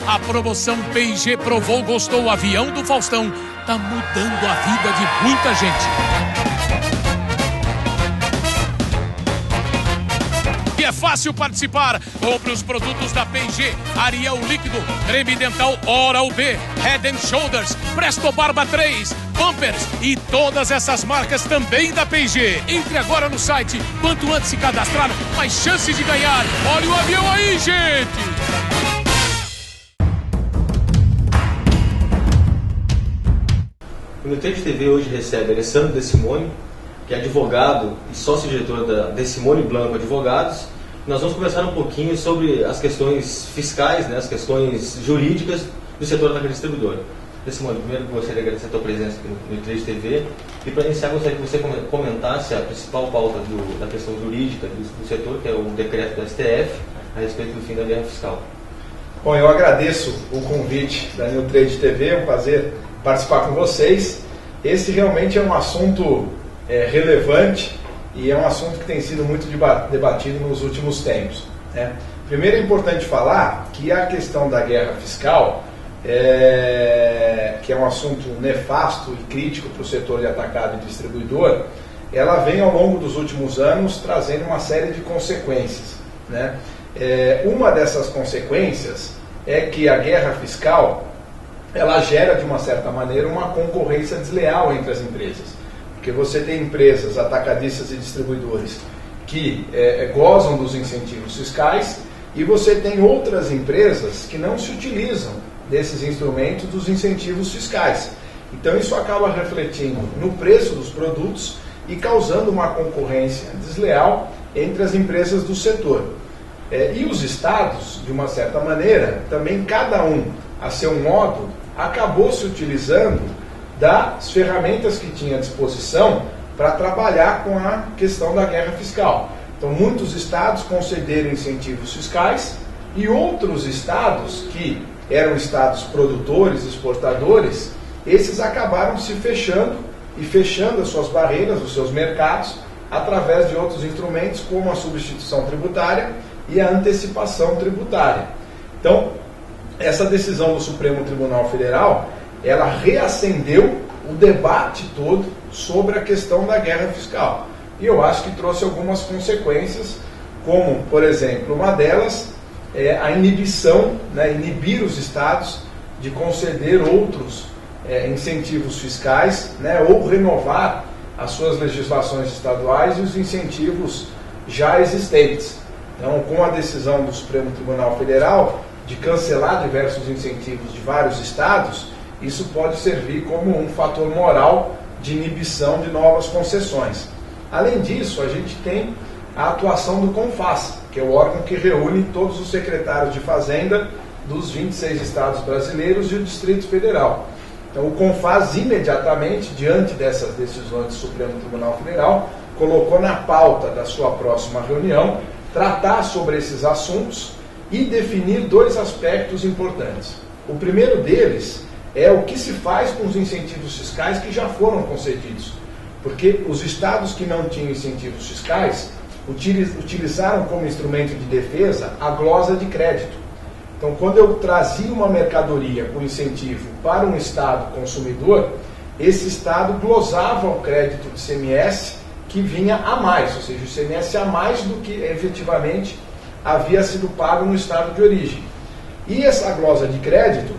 A promoção P&G Provou Gostou o Avião do Faustão tá mudando a vida de muita gente. E é fácil participar. Compre os produtos da P&G, Ariel Líquido, Creme Dental Oral-B, Head & Shoulders, Presto Barba 3, Pampers e todas essas marcas também da P&G. Entre agora no site. Quanto antes se cadastrar, mais chances de ganhar. Olha o avião aí, gente! O New Trade TV hoje recebe Alessandro De Simone, que é advogado e sócio-diretor da De Simone Blanco Advogados. Nós vamos conversar um pouquinho sobre as questões fiscais, né, as questões jurídicas do setor atacadista distribuidor. De Simone, primeiro gostaria de agradecer a tua presença aqui no New Trade TV. E para iniciar, gostaria que você comentasse a principal pauta da questão jurídica do setor, que é o decreto do STF a respeito do fim da guerra fiscal. Bom, eu agradeço o convite da New Trade TV, é um prazer participar com vocês. Esse realmente é um assunto relevante e é um assunto que tem sido muito debatido nos últimos tempos, né? Primeiro é importante falar que a questão da guerra fiscal, que é um assunto nefasto e crítico para o setor de atacado e distribuidor, ela vem ao longo dos últimos anos trazendo uma série de consequências, né? Uma dessas consequências é que a guerra fiscal ela gera, de uma certa maneira, uma concorrência desleal entre as empresas. Porque você tem empresas, atacadistas e distribuidores, que gozam dos incentivos fiscais, e você tem outras empresas que não se utilizam desses instrumentos dos incentivos fiscais. Então isso acaba refletindo no preço dos produtos e causando uma concorrência desleal entre as empresas do setor. E os estados, de uma certa maneira, também cada um a seu modo, acabou se utilizando das ferramentas que tinha à disposição para trabalhar com a questão da guerra fiscal. Então, muitos estados concederam incentivos fiscais e outros estados, que eram estados produtores, exportadores, esses acabaram se fechando e fechando as suas barreiras, os seus mercados, através de outros instrumentos, como a substituição tributária e a antecipação tributária. Então, essa decisão do Supremo Tribunal Federal, ela reacendeu o debate todo sobre a questão da guerra fiscal. E eu acho que trouxe algumas consequências, como, por exemplo, uma delas é a inibição, né, inibir os estados de conceder outros incentivos fiscais, né, ou renovar as suas legislações estaduais e os incentivos já existentes. Então, com a decisão do Supremo Tribunal Federal de cancelar diversos incentivos de vários estados, isso pode servir como um fator moral de inibição de novas concessões. Além disso, a gente tem a atuação do CONFAZ, que é o órgão que reúne todos os secretários de Fazenda dos 26 estados brasileiros e o Distrito Federal. Então, o CONFAZ, imediatamente, diante dessas decisões do Supremo Tribunal Federal, colocou na pauta da sua próxima reunião tratar sobre esses assuntos e definir dois aspectos importantes. O primeiro deles é o que se faz com os incentivos fiscais que já foram concedidos. Porque os estados que não tinham incentivos fiscais utilizaram como instrumento de defesa a glosa de crédito. Então, quando eu trazia uma mercadoria com incentivo para um estado consumidor, esse estado glosava o crédito de ICMS que vinha a mais, ou seja, o ICMS a mais do que efetivamente havia sido pago no estado de origem. E essa glosa de crédito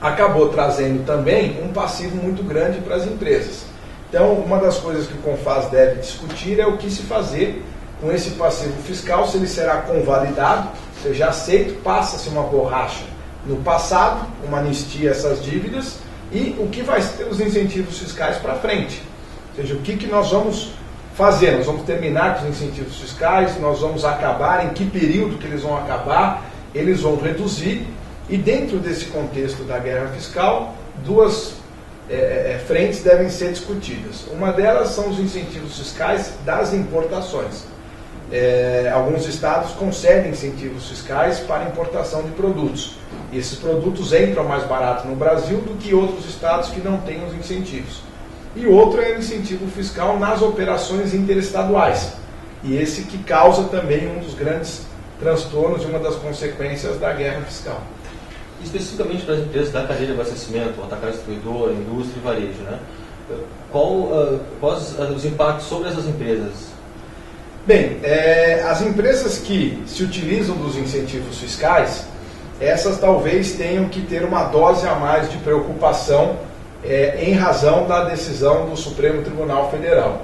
acabou trazendo também um passivo muito grande para as empresas. Então, uma das coisas que o CONFAZ deve discutir é o que se fazer com esse passivo fiscal, se ele será convalidado, ou seja, aceito, passa-se uma borracha no passado, uma anistia a essas dívidas, e o que vai ser os incentivos fiscais para frente. Ou seja, o que nós vamos fazer? Nós vamos terminar com os incentivos fiscais, nós vamos acabar, em que período que eles vão acabar, eles vão reduzir, e dentro desse contexto da guerra fiscal, duas frentes devem ser discutidas. Uma delas são os incentivos fiscais das importações. Alguns estados concedem incentivos fiscais para importação de produtos. E esses produtos entram mais barato no Brasil do que outros estados que não têm os incentivos. E outro é o incentivo fiscal nas operações interestaduais. E esse que causa também um dos grandes transtornos e uma das consequências da guerra fiscal. Especificamente para as empresas da cadeia de abastecimento, atacado distribuidor, indústria e varejo, né? Quais os impactos sobre essas empresas? Bem, as empresas que se utilizam dos incentivos fiscais, essas talvez tenham que ter uma dose a mais de preocupação em razão da decisão do Supremo Tribunal Federal.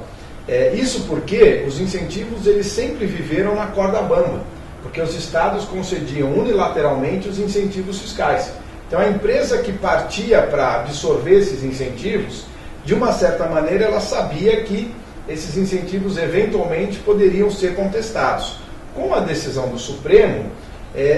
Isso porque os incentivos eles sempre viveram na corda bamba, porque os estados concediam unilateralmente os incentivos fiscais. Então a empresa que partia para absorver esses incentivos, de uma certa maneira ela sabia que esses incentivos eventualmente poderiam ser contestados. Com a decisão do Supremo,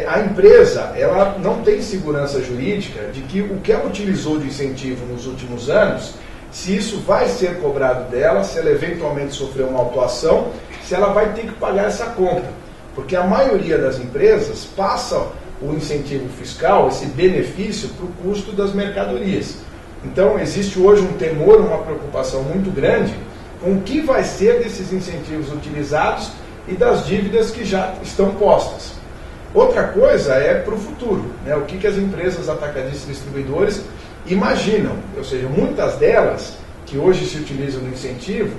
a empresa ela não tem segurança jurídica de que o que ela utilizou de incentivo nos últimos anos, se isso vai ser cobrado dela, se ela eventualmente sofrer uma autuação, se ela vai ter que pagar essa conta. Porque a maioria das empresas passa o incentivo fiscal, esse benefício, para o custo das mercadorias. Então existe hoje um temor, uma preocupação muito grande com o que vai ser desses incentivos utilizados e das dívidas que já estão postas. Outra coisa é para o futuro, né? O que as empresas atacadistas e distribuidores imaginam, ou seja, muitas delas que hoje se utilizam do incentivo,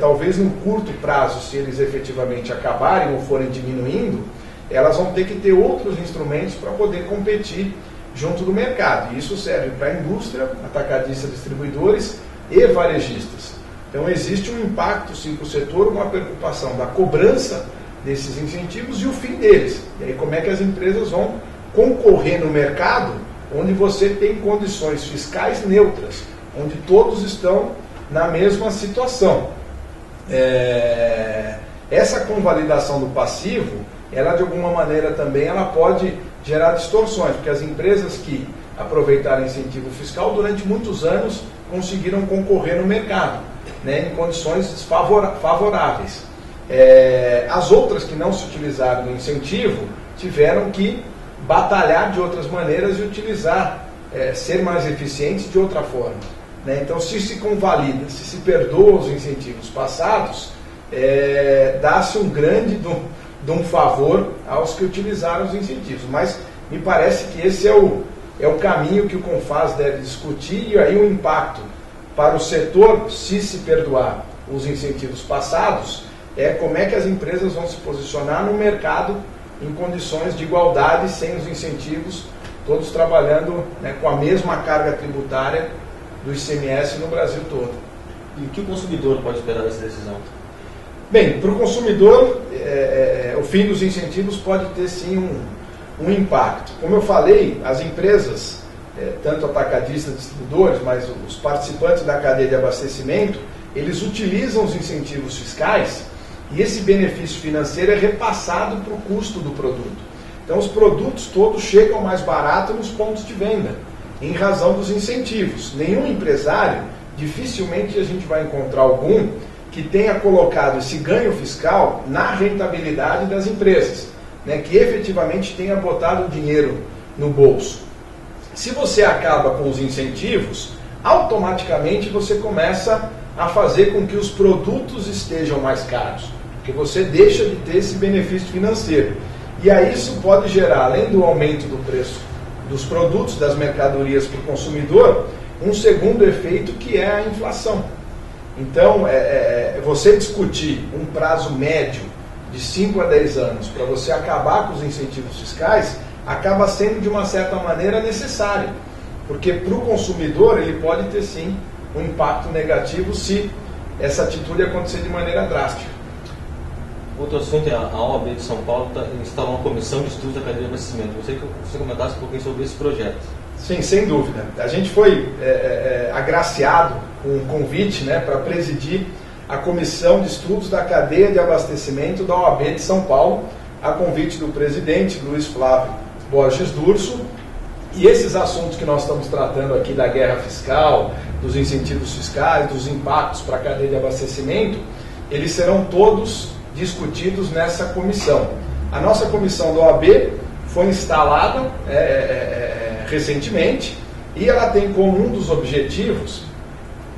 talvez no curto prazo, se eles efetivamente acabarem ou forem diminuindo, elas vão ter que ter outros instrumentos para poder competir junto do mercado. E isso serve para a indústria, atacadistas, distribuidores e varejistas. Então existe um impacto sim para o setor, uma preocupação da cobrança desses incentivos e o fim deles. E aí como é que as empresas vão concorrer no mercado onde você tem condições fiscais neutras, onde todos estão na mesma situação. Essa convalidação do passivo, ela de alguma maneira também ela pode gerar distorções, porque as empresas que aproveitaram incentivo fiscal durante muitos anos conseguiram concorrer no mercado, né, em condições favoráveis. As outras que não se utilizaram do incentivo tiveram que batalhar de outras maneiras e utilizar, ser mais eficientes de outra forma. Né? Então, se convalida, se perdoa os incentivos passados, dá-se um grande de um favor aos que utilizaram os incentivos. Mas me parece que esse é o caminho que o CONFAS deve discutir, e aí o impacto para o setor, se perdoar os incentivos passados, como é que as empresas vão se posicionar no mercado em condições de igualdade, sem os incentivos, todos trabalhando, né, com a mesma carga tributária do ICMS no Brasil todo. E o que o consumidor pode esperar dessa decisão? Bem, para o consumidor, o fim dos incentivos pode ter sim um impacto. Como eu falei, as empresas, tanto atacadistas e distribuidores, mas os participantes da cadeia de abastecimento, eles utilizam os incentivos fiscais e esse benefício financeiro é repassado para o custo do produto. Então os produtos todos chegam mais barato nos pontos de venda, em razão dos incentivos. Nenhum empresário, dificilmente a gente vai encontrar algum que tenha colocado esse ganho fiscal na rentabilidade das empresas, né, que efetivamente tenha botado o dinheiro no bolso. Se você acaba com os incentivos, automaticamente você começa a fazer com que os produtos estejam mais caros, porque você deixa de ter esse benefício financeiro. E aí isso pode gerar, além do aumento do preço dos produtos, das mercadorias para o consumidor, um segundo efeito que é a inflação. Então, você discutir um prazo médio de 5 a 10 anos para você acabar com os incentivos fiscais, acaba sendo de uma certa maneira necessário, porque para o consumidor ele pode ter sim um impacto negativo se essa atitude acontecer de maneira drástica. Outro assunto é a OAB de São Paulo instalou uma comissão de estudos da cadeia de abastecimento. Gostaria que você comentasse um pouquinho sobre esse projeto. Sim, sem dúvida. A gente foi agraciado com um convite, né, para presidir a comissão de estudos da cadeia de abastecimento da OAB de São Paulo, a convite do presidente Luiz Flávio Borges Durso. E esses assuntos que nós estamos tratando aqui da guerra fiscal, dos incentivos fiscais, dos impactos para a cadeia de abastecimento, eles serão todos discutidos nessa comissão. A nossa comissão da OAB foi instalada recentemente e ela tem como um dos objetivos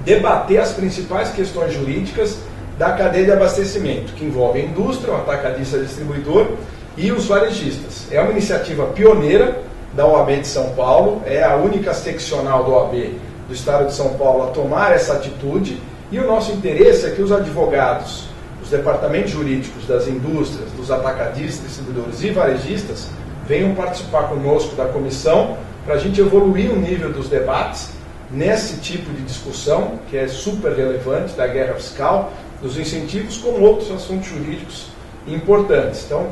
debater as principais questões jurídicas da cadeia de abastecimento, que envolve a indústria, o atacadista distribuidor e os varejistas. É uma iniciativa pioneira da OAB de São Paulo, é a única seccional da OAB do Estado de São Paulo a tomar essa atitude, e o nosso interesse é que os advogados, os departamentos jurídicos das indústrias, dos atacadistas, distribuidores e varejistas venham participar conosco da comissão para a gente evoluir o nível dos debates nesse tipo de discussão, que é super relevante, da guerra fiscal, dos incentivos, como outros assuntos jurídicos importantes. Então,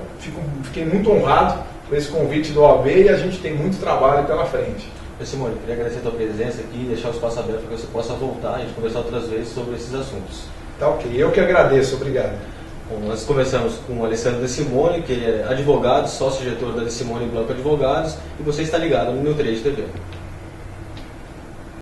fiquei muito honrado com esse convite do OAB e a gente tem muito trabalho pela frente. Simone, queria agradecer a tua presença aqui e deixar o espaço aberto para que você possa voltar e a gente conversar outras vezes sobre esses assuntos. Tá ok, eu que agradeço, obrigado. Bom, nós conversamos com o Alessandro De Simone, que é advogado, sócio-diretor da De Simone Blanco Advogados, e você está ligado no New Trade TV.